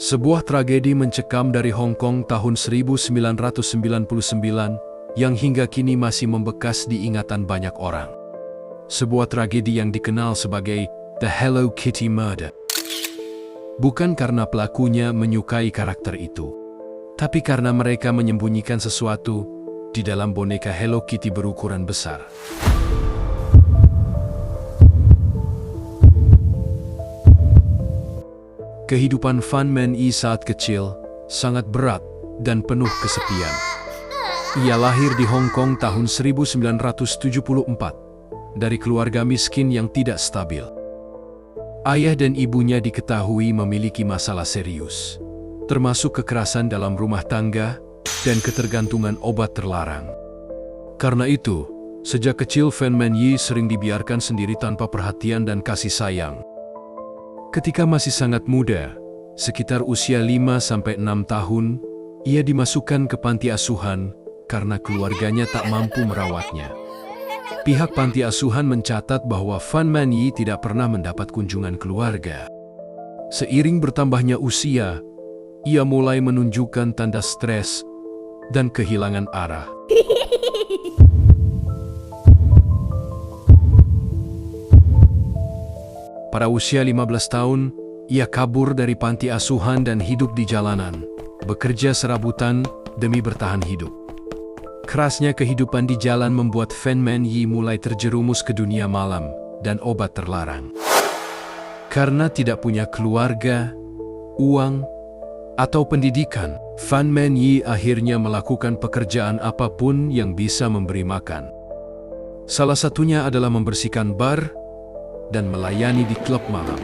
Sebuah tragedi mencekam dari Hong Kong tahun 1999 yang hingga kini masih membekas di ingatan banyak orang. Sebuah tragedi yang dikenal sebagai The Hello Kitty Murder. Bukan karena pelakunya menyukai karakter itu, tapi karena mereka menyembunyikan sesuatu di dalam boneka Hello Kitty berukuran besar. Kehidupan Fan Man-yi saat kecil sangat berat dan penuh kesepian. Ia lahir di Hong Kong tahun 1974 dari keluarga miskin yang tidak stabil. Ayah dan ibunya diketahui memiliki masalah serius, termasuk kekerasan dalam rumah tangga dan ketergantungan obat terlarang. Karena itu, sejak kecil Fan Man-yi sering dibiarkan sendiri tanpa perhatian dan kasih sayang. Ketika masih sangat muda, sekitar usia 5-6 tahun, ia dimasukkan ke panti asuhan karena keluarganya tak mampu merawatnya. Pihak panti asuhan mencatat bahwa Fan Man-yi tidak pernah mendapat kunjungan keluarga. Seiring bertambahnya usia, ia mulai menunjukkan tanda stres dan kehilangan arah. Pada usia 15 tahun, ia kabur dari panti asuhan dan hidup di jalanan, bekerja serabutan demi bertahan hidup. Kerasnya kehidupan di jalan membuat Fan Man-yi mulai terjerumus ke dunia malam dan obat terlarang. Karena tidak punya keluarga, uang, atau pendidikan, Fan Man-yi akhirnya melakukan pekerjaan apapun yang bisa memberi makan. Salah satunya adalah membersihkan bar dan melayani di klub malam.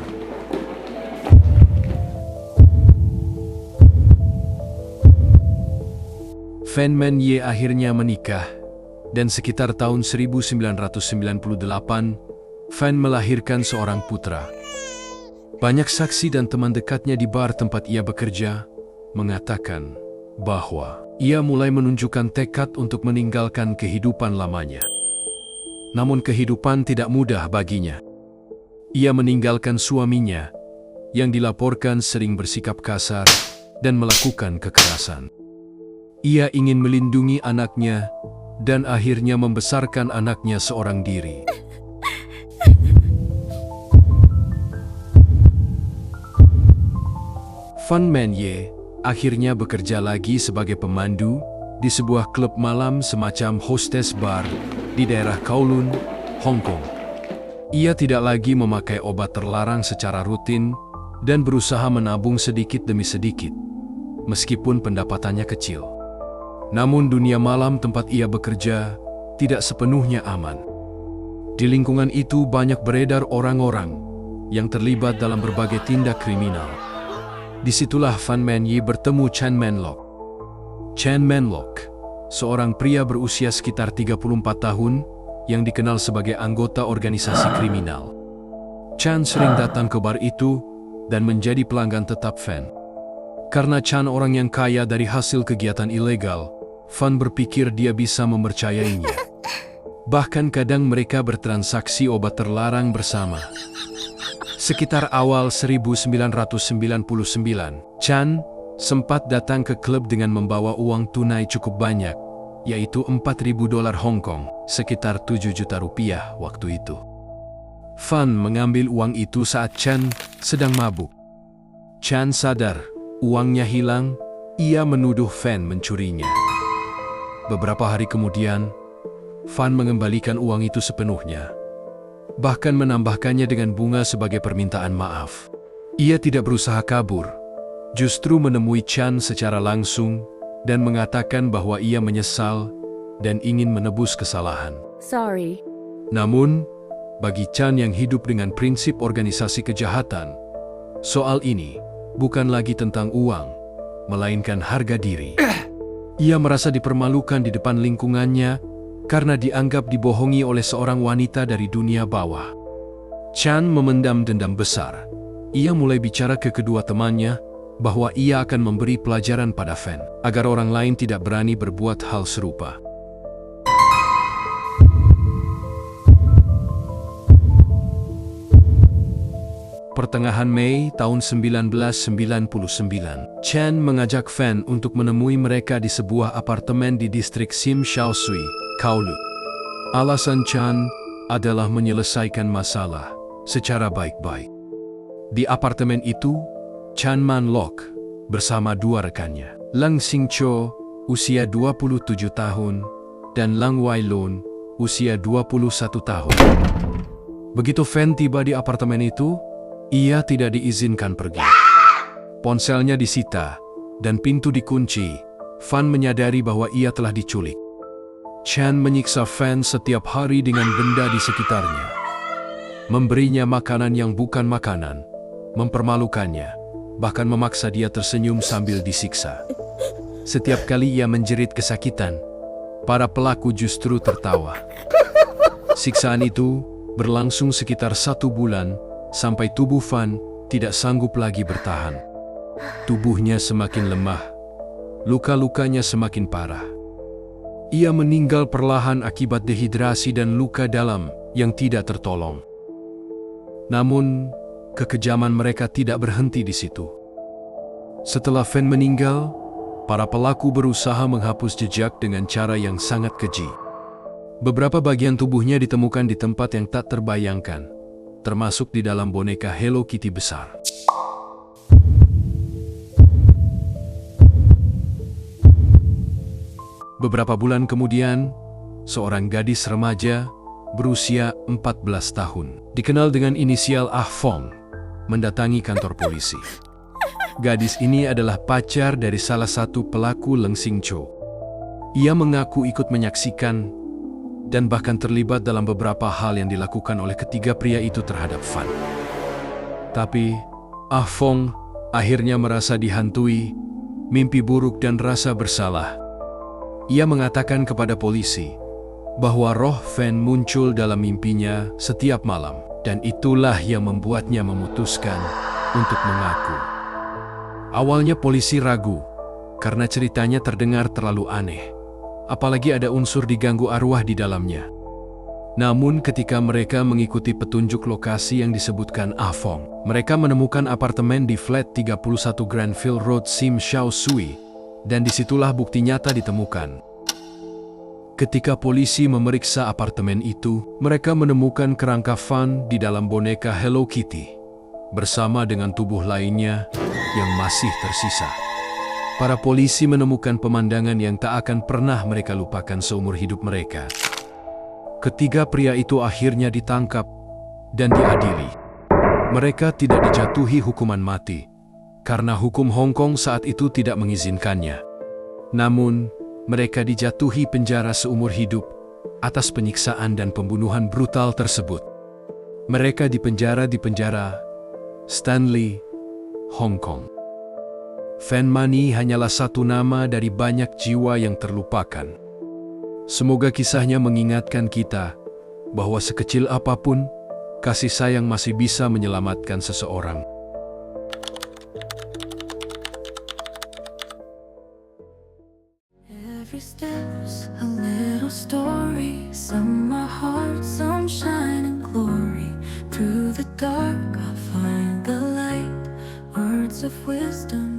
Fan Man-yi akhirnya menikah, dan sekitar tahun 1998, Fan melahirkan seorang putra. Banyak saksi dan teman dekatnya di bar tempat ia bekerja mengatakan bahwa ia mulai menunjukkan tekad untuk meninggalkan kehidupan lamanya. Namun kehidupan tidak mudah baginya. Ia meninggalkan suaminya, yang dilaporkan sering bersikap kasar dan melakukan kekerasan. Ia ingin melindungi anaknya dan akhirnya membesarkan anaknya seorang diri. Fan Man-yi akhirnya bekerja lagi sebagai pemandu di sebuah klub malam semacam hostess bar di daerah Kowloon, Hong Kong. Ia tidak lagi memakai obat terlarang secara rutin dan berusaha menabung sedikit demi sedikit, meskipun pendapatannya kecil. Namun dunia malam tempat ia bekerja tidak sepenuhnya aman. Di lingkungan itu banyak beredar orang-orang yang terlibat dalam berbagai tindak kriminal. Disitulah Fan Man-yi bertemu Chan Man-lok. Chan Man-lok, seorang pria berusia sekitar 34 tahun, yang dikenal sebagai anggota organisasi kriminal. Chan sering datang ke bar itu dan menjadi pelanggan tetap Fan. Karena Chan orang yang kaya dari hasil kegiatan ilegal, Fan berpikir dia bisa mempercayainya. Bahkan kadang mereka bertransaksi obat terlarang bersama. Sekitar awal 1999, Chan sempat datang ke klub dengan membawa uang tunai cukup banyak, yaitu $4.000 Hong Kong, sekitar 7 juta rupiah waktu itu. Fan mengambil uang itu saat Chan sedang mabuk. Chan sadar uangnya hilang, ia menuduh Fan mencurinya. Beberapa hari kemudian, Fan mengembalikan uang itu sepenuhnya, bahkan menambahkannya dengan bunga sebagai permintaan maaf. Ia tidak berusaha kabur, justru menemui Chan secara langsung dan mengatakan bahwa ia menyesal dan ingin menebus kesalahan. Sorry. Namun, bagi Chan yang hidup dengan prinsip organisasi kejahatan, soal ini bukan lagi tentang uang, melainkan harga diri. Ia merasa dipermalukan di depan lingkungannya karena dianggap dibohongi oleh seorang wanita dari dunia bawah. Chan memendam dendam besar. Ia mulai bicara ke kedua temannya bahwa ia akan memberi pelajaran pada Fan agar orang lain tidak berani berbuat hal serupa. Pertengahan Mei tahun 1999, Chan mengajak Fan untuk menemui mereka di sebuah apartemen di distrik Sim Shao Sui, Kowloon. Alasan Chan adalah menyelesaikan masalah secara baik-baik. Di apartemen itu, Chan Man Lok bersama dua rekannya, Lang Xingcho, usia 27 tahun, dan Lang Wailun, usia 21 tahun. Begitu Fan tiba di apartemen itu, ia tidak diizinkan pergi. Ponselnya disita, dan pintu dikunci. Fan menyadari bahwa ia telah diculik. Chan menyiksa Fan setiap hari dengan benda di sekitarnya. Memberinya makanan yang bukan makanan, mempermalukannya, bahkan memaksa dia tersenyum sambil disiksa. Setiap kali ia menjerit kesakitan, para pelaku justru tertawa. Siksaan itu berlangsung sekitar 1 bulan, sampai tubuh Fan tidak sanggup lagi bertahan. Tubuhnya semakin lemah, luka-lukanya semakin parah. Ia meninggal perlahan akibat dehidrasi dan luka dalam yang tidak tertolong. Namun, kekejaman mereka tidak berhenti di situ. Setelah Fan meninggal, para pelaku berusaha menghapus jejak dengan cara yang sangat keji. Beberapa bagian tubuhnya ditemukan di tempat yang tak terbayangkan, termasuk di dalam boneka Hello Kitty besar. Beberapa bulan kemudian, seorang gadis remaja berusia 14 tahun, dikenal dengan inisial Ah Fong, mendatangi kantor polisi. Gadis ini adalah pacar dari salah satu pelaku Lang Xingcho. Ia mengaku ikut menyaksikan dan bahkan terlibat dalam beberapa hal yang dilakukan oleh ketiga pria itu terhadap Fan. Tapi, Ah Fong akhirnya merasa dihantui, mimpi buruk dan rasa bersalah. Ia mengatakan kepada polisi bahwa roh Fan muncul dalam mimpinya setiap malam, dan itulah yang membuatnya memutuskan untuk mengaku. Awalnya polisi ragu, karena ceritanya terdengar terlalu aneh, apalagi ada unsur diganggu arwah di dalamnya. Namun ketika mereka mengikuti petunjuk lokasi yang disebutkan Ah Fong, mereka menemukan apartemen di flat 31 Granville Road, Sim Shao Sui, dan disitulah bukti nyata ditemukan. Ketika polisi memeriksa apartemen itu, mereka menemukan kerangka Fan di dalam boneka Hello Kitty, bersama dengan tubuh lainnya yang masih tersisa. Para polisi menemukan pemandangan yang tak akan pernah mereka lupakan seumur hidup mereka. Ketiga pria itu akhirnya ditangkap dan diadili. Mereka tidak dijatuhi hukuman mati, karena hukum Hong Kong saat itu tidak mengizinkannya. Namun, mereka dijatuhi penjara seumur hidup atas penyiksaan dan pembunuhan brutal tersebut. Mereka dipenjara di penjara Stanley, Hong Kong. Fan Money hanyalah satu nama dari banyak jiwa yang terlupakan. Semoga kisahnya mengingatkan kita bahwa sekecil apapun, kasih sayang masih bisa menyelamatkan seseorang. Every step's a little story. Some are hard, some shine in glory. Through the dark, I'll find the light. Words of wisdom